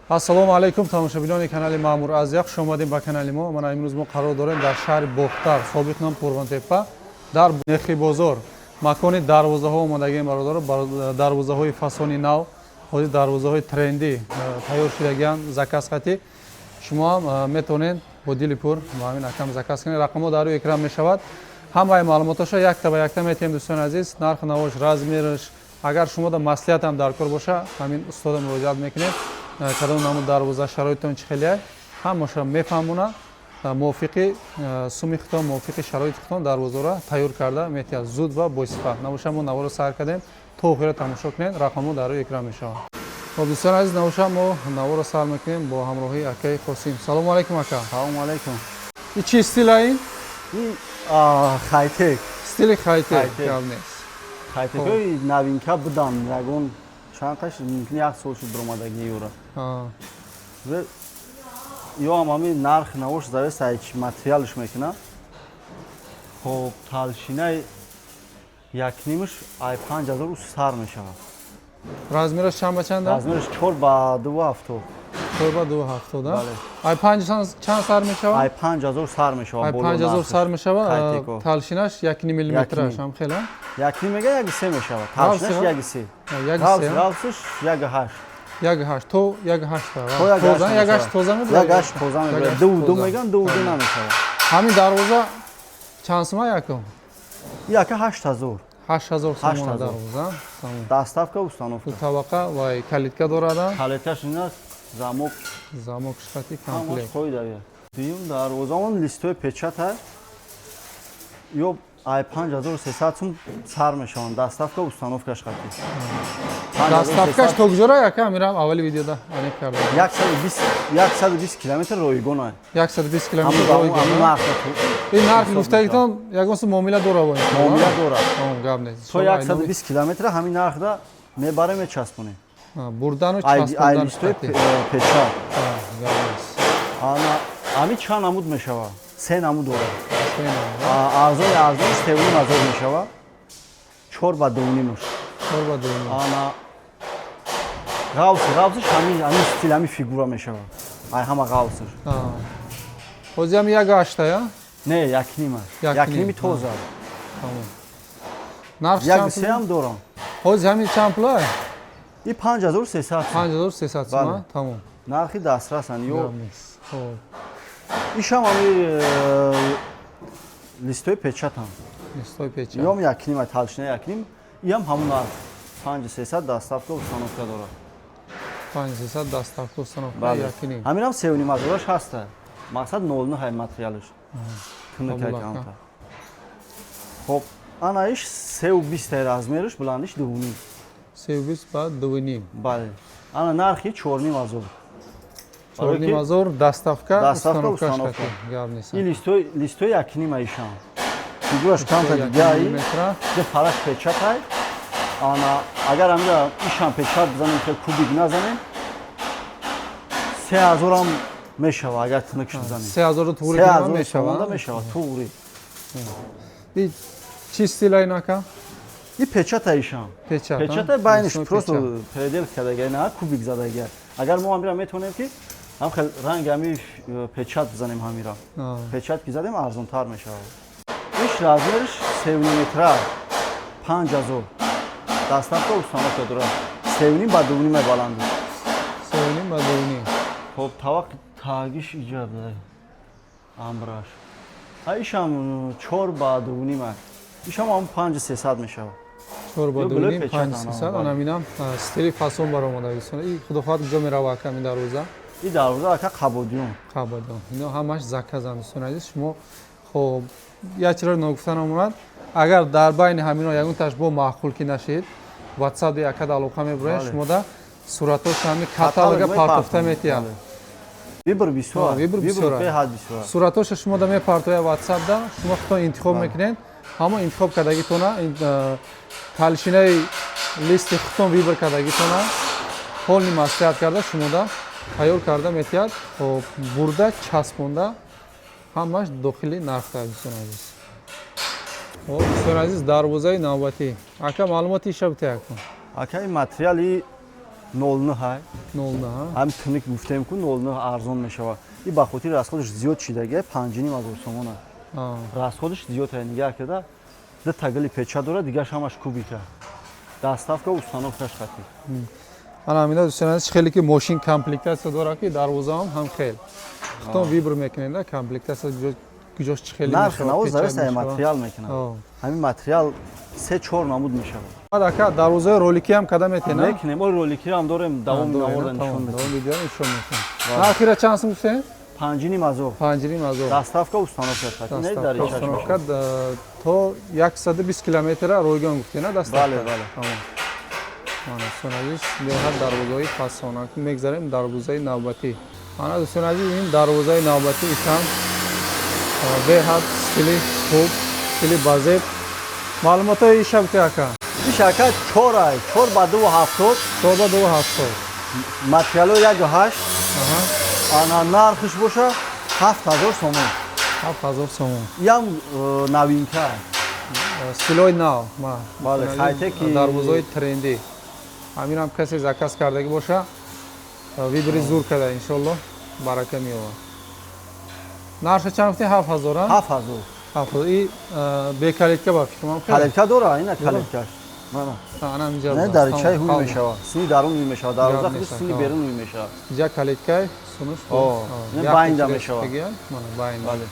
Ассалому алайкум тамошобинони канали Маъмур Азиқ, хуш омадем ба канали мо. Мана имрӯз мо қарор дорем дар шаҳри Бохтар, собиқ nom Пурвантеппа, дар Нехи бозор макони дарвозаҳо омадагием бародаро. Дарвозаҳои фасони нав, ҳозир дарвозаҳои тренди тайёр шудагианд. Заказ хати шумо ҳам метавонед бо дили пур ба ҳамин акам заказ кунед. Рақамҳо дар рӯи экран мешавад. Ҳамаи маълумоташа якта ба якта метавонем. Дӯстони азиз, нарх навош, размераш, агар шумода маслиҳатам дар кор боша, ҳамин устода муроҷиат мекунед. Кадом намуд дарвоза шароитон чӣ хеле ҳамаша мефаҳмона мувофиқи суми хутон, мувофиқи шароити хутон дарвозаро тайёр карда метавад зуд ва боисифат. Навоша мо наворо сайр кардем, то охира тамошо кунед. Рақамҳо дар рӯи экран мешавад. Хоб дӯстони азиз, навоша мо наворо сайр мекунем бо ҳамроҳии акаи Қосим. Салому алайкум ака. Салому алайкум. И чӣ стила ин? Хайтек. Стили хайтек гап нест. Хайтекои новинка будан ягон чандташ мумкин як сол шуд баромадагии ёра. Ё ҳам ҳамин нарх навош завест аз чӣ материалш мекунад. Хоб талшинаи якнимаш ай 5000 сар мешавад. Размераш чанд ба чанд? Размераш 4 ба 270. 4 ба 270, да? Бале. Ай 5 чанд сар мешавад? Ай 5000 сар мешавад. Ай 5000 сар мешавад. Талшинаш 1 миллиметраш ҳам хела? 1 мега 1 мешавад. Талшинаш 1 равсиш 1 1.8 то 1.8 1.8 тоза мебарад. 1.8 тоза мебарад. 2 меган 2 намешавад. ҳамин дарвоза чанд сума якум? Яка 8000. 8000 сомона дарвоза. Доставка установка. Табақа ва калитка дорад. Калиткаш ин аст, замок штати комплект. Қоида. Дим дарвоза он листои печат аст. Ё ай 5300 сум сар мешаванд. Доставка установкаш хати. Доставкаш то куҷора яка мирам аввали видеода анек кардам. 120 километр ройгон аст. 120 километр ройгон. ин нарх гуфтагитон ягон сум муомила дора бо ин. Муомила дора. Гап нест. То 120 километр ҳамин нархда мебарем мечаспонем. Бурдану часпондан. Ай листои печат. Ами чанд намуд мешавад? 3 намуд дорад. Арзонаш 7000 мешавад. 4 ба 2.5. 4 ба 2.5. Ғавсиш ҳамин стил ҳамин фигура мешавад. Ай ҳама ғавсиш. ҳозир ҳам 1.8 я? Не, 1.5 аст. 1.5 тоза. Нарх чанд? 1.3 ҳам дорам. ҳозир ҳамин чанд пул? И 5300. 5300 сум, тамом. Нархи дастрасанд. Ё. Ишам ҳамин листои печатам. Листои печат. Ём 1.5 талшина 1.5. Иам ҳамун нарх. 5300 доставка установка дорад. 5300 доставка установка 1.5. Ҳаминам 3.5 ҳаста. Мақсад 0.9 ҳай материалаш. Кунакаканта. Хоб, ана иш 320 размераш, буландиш 2.5. 320 ба 2.5. Бале. Ана нархи 4.5. 4.5 доставка установка. Гап нест. И листои 1.5 ишам. Фигураш канта дигаи. Де фараш печат ҳай. Ана агар амда ишам печат бизанем ки кубик назанем 3000 ам мешава агар тинакш бизанем 3000 туғри мешава туғри. И чӣ стила инака? И печата ишам. Печата байниш просто предел кардагия на кубик задагия. Агар мо амира метавонем ки ҳам хел ранги ами печат бизанем ҳамира. Печат ки задем арзонтар мешава. Иш размериш 3 метр 5000. Доставка установка дорад. 3.5 ба 2.5 баланд. 3.5 ба 2.5. Хоб тавақ тагиш иҷоб дад. Амраш. Ишам 4 ба 2.5. Ишам ҳам 5300 мешавад. 4 ба 2.5 5300. Анаминам стили фасон баромадагисон. И худохоҳат куҷо мерава ака ин дарвоза? И дарвоза ака қабодиён. Қабодиён. Ино ҳамаш заказанд. Дӯстони азиз, шумо хоб як чиро ногуфтан омад. Агар дар байни ҳамино ягонташ бо маъқул ки нашид, WhatsApp якад алоқа мебуред, шумо да суратош ҳами каталога партофта метиҳад. Вибр бисёр. Вибр бисёр. Суратош шумо да мепартояд WhatsApp да, шумо худтон интихоб мекунед. ҳама интихоб кардагитона талшинаи листи худтон вибр кардагитона ҳолни маслиҳат карда шумо да тайёр карда метиҳад. Хоб бурда часпонда ҳамаш дохили нархта дӯстони азиз. Дӯстони азиз, дарвозаи навбатӣ. Ака маълумоти иша битая кун. Ака ин материали 09 ҳай. 09. Ҳам туник гуфтем ку 09 арзон мешава. И ба хотир расходиш зиёд шидагия 5500 сомон аст. Расходиш зиёд ҳай, нигоҳ карда. Да тагли печат дора, дигаш ҳамаш кубика. Доставка установкаш хати. Ана амина дӯстон азиз хеле ки мошин комплектация дора ки дарвозаам ҳам хел. Хто вибр мекунед да комплектация куҷош чӣ хеле мешава. Нарх навоз завист аз материал мекунад. Ҳамин материал 3-4 намуд мешава. Адака дарвозаи ролики ҳам када метена? Мекунем, мо ролики ҳам дорем, давоми навода нишон метем. Давоми видео нишон метем. Ахира чанд сум гуфтем? 5500. Доставка установка хати. Не дар ичаш установка то 120 километра ройгон гуфтена доставка. Бале, бале. Мана дӯстон азиз, беҳад дарвозаи фасона. Мегзарем дарвозаи навбатӣ. Мана дӯстон азиз, ин дарвозаи навбатӣ ишам беҳад стили хуб, стили базеб. Маълумотои ишам ки ака? Ишака 4 ай, 4 ба 270. 4 ба 270. Материало 1.8. Ана нархиш боша 7000 сомон. 7000 сомон. Ям новинка. Стилои нав. Бале, хайтеки дарвозаи тренди. Ҳаминам касе заказ кардаги боша, вибри зур када иншоллоҳ барака меёвад. Нарша чанд гуфтем 7000? 7000. 7000. И бекалитка ба фикрам хел. Калитка дора, ина калиткаш. Анам инҷа. Не даричаи ҳуй мешава. Сини дарун ҳуй мешава. Дарвоза худиш сини берун ҳуй мешава. Инҷа калиткаи сунуш. Не байнда мешава. Мана байнда. Бале.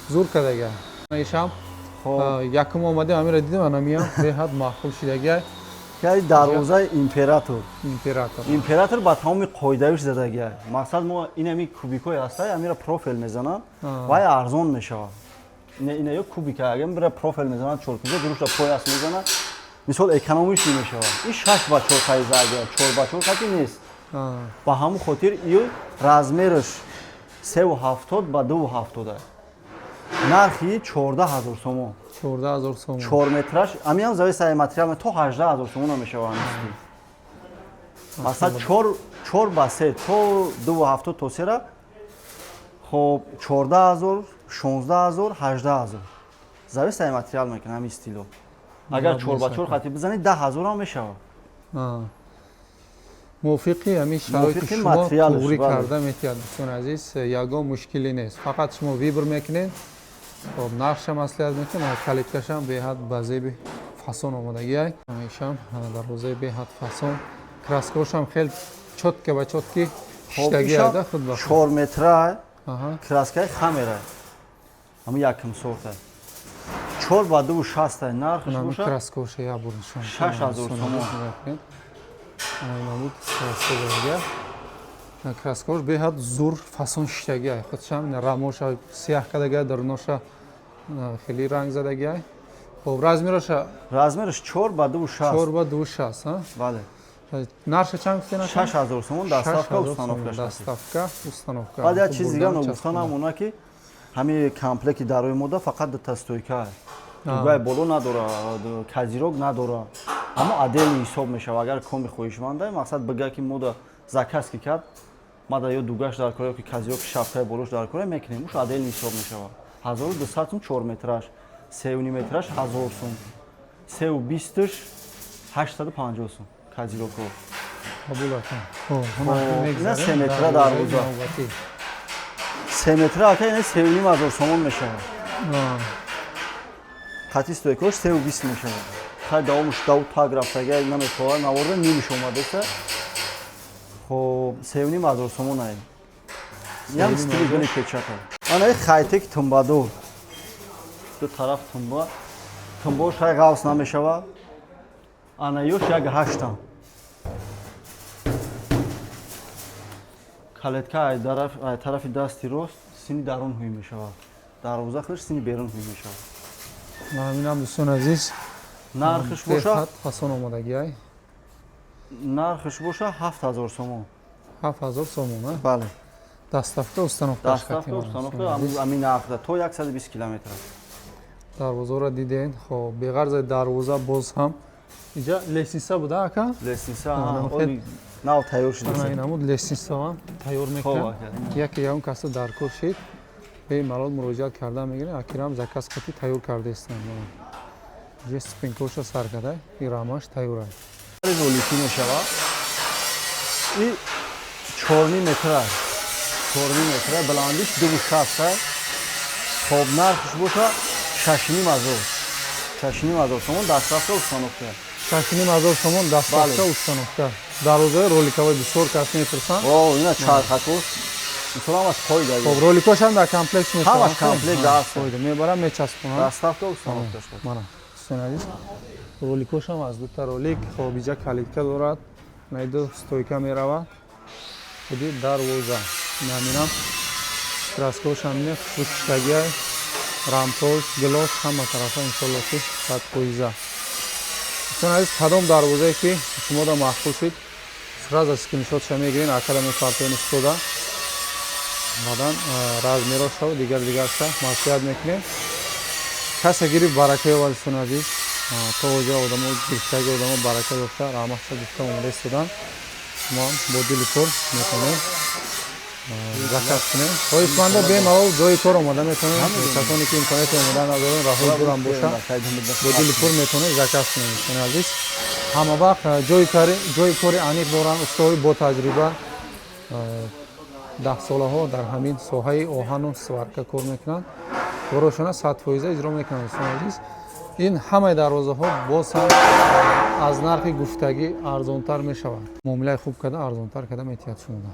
Зур кадага. Ишам. Якум омадем амира дидем анамиям беҳад маъқул шидагия. Яи дарвозаи император. Император. Император ба тамоми қоидаиш задагия. Мақсад мо инами кубикои ҳастай амира профил мезанам. Вай арзон мешава. Ина ё кубика агар бира профил мезанад чоркуза дурушта пояс мезанад. Мисол экономиш мешава. И 6 ба 4 қайза агар 4 ба 4 қати нест. Ба ҳамон хотир ё размериш 370 ба 270 аст. Нархи 14000 сомон. 14000 сомон. 4 метраш, амиам завист аз материал то 18000 сомон мешава амисти. Масалан 4 ба 3 то 270 то сера. Хоб 14000, 16000, 18000. Завист аз материал мекунам ами стило. Агар 4 ба 4 хати бизанӣ 10000 ҳам мешава. мувофиқи ҳамин шароити шумо туғрӣ карда метиҳад. дӯстон азиз, ягон мушкилӣ нест. Фақат шумо вибр мекунед. خب نقش مسئله میکنم کلیدکشم به حد بازی فاسون آمادگی است. همیشم دروازه به حد فاسون کراسکوشم خیلی چوت که با چوت کی شتگی است خود با 4 متر کراسکای خمیره. اما یکم سوخته. 4 با 260 نرخش باشه. کراسکوش یا برنشون 6000 سوم. نمود کراسکوش کراسکوش به حد زور فاسون شتگی است. خودشم راموش سیاه کدگی درنوش خیلی رنگ زدگی است. خب размерش 4 با 260. 4 با 260 ها؟ بله. نرخ چند گفتین؟ 6000 سوم دستافка установка. دستافка установка. بعد از چیز دیگه نگفتنم اونا که همین کامپلکتی داروی مودا فقط دستویکا است. دوگای بالا نداره، کازیروگ نداره. اما عدل حساب میشه. اگر کمی خویشمنده مقصد بگه که مودا زکاس کی کرد مادا یا دوگاش در کاری که کازیروگ شافته بالاش در کاری میکنیم. موش عدل حساب میشه. 1200 سوم 4 مترش، 3.5 مترش 1000 سوم. 320ش 850 سوم. کازیروگ رو. قبول کن. نه 3 متر دروازه. 3 متر آخه یعنی 3.5 سوم میشه. خطی استویکوش 320 میشه. خیلی داومش داو تاگ رفتگی اینا میخواد نوارده نیمش اومده سه. خب 3.5 سوم نه. یام استیلی گلی پیچاته. آنها خیتک تنبادو. دو طرف تنبا. تنباش خیلی غاوس نمیشه. آنها یوش یک هشتم. کالتکای طرف دستی راست سینی درون هوی میشه. دروازه خودش سینی بیرون هوی میشه. همینم دوستان عزیز. نرخش باشه. فاسون آمادگی است. نرخش باشه 7000 سوم. 7000 سوم نه؟ بله. دستافka установка. دستافka установка амин нақда то 120 километр. Дарвоза ро диден. Хоб беғарз дарвоза боз ҳам инҷа лестница буда ака? Лестница он нав тайёр шуда. Ана инамуд лестница ҳам тайёр мекунад. Яке ягон каса дар кор шид. Бемалол муроҷиат карда мегирем. Акирам заказ қати тайёр кардастам. Инҷа спинкоша сар карда. И рамаш тайёр аст. Резолюсия мешава. این 4 метр است. 4 метр بلندیش 260 خوب نرخش باشه 6,500 сомон дастафта установка. 6,500 сомон дастафта установка. дарозаи роликовой бисёр кас мепурсанд. О, ина чархакос. Мисолам аз қой дагӣ. Хоб роликош ҳам дар комплекс мешавад. Ҳамаш комплект аст. Қойда мебарам мечаспонам. Дастафта установка шуд. Мана. Сунадис. Роликош ҳам аз дута ролик хобиҷа калитка дорад. Найду стойка меравад. Худи дарвоза. Наминам. Краскош ҳам не хушкагиай. рампош, гилос ҳама тарафа иншоаллоҳ ки садпоиза. Сунадис кадом дарвозае ки шумода махсус шуд. Сразу скриншотша мегирин академи партияни стода. Баъдан размероша ва дигар-дигарша маслиҳат мекунем. Касе гирифт барака ёвад сунадис. То оҷа одамо гирифтаги одамо барака ёфта раҳматша гуфта омода истодан. Шумо бо дили пур метавонед заказ кунем. Хоҳишманда бемалол ҷои кор омода метавонед. Касоне ки имконияти омода надоранд раҳои дурам боша бо дили пур метавонед заказ кунед. Сунадис ҳама вақт ҷои кори аниқ доранд. устоҳои бо таҷриба 10 солаҳо дар ҳамин соҳаи оҳану сварка кор мекунанд. Корошона 100% иҷро мекунанд. Сунадис ин ҳамаи дарвозаҳо боз ҳам аз нархи гуфтагӣ арзонтар мешавад. муомилаи хуб карда арзонтар карда метиҳад шумода.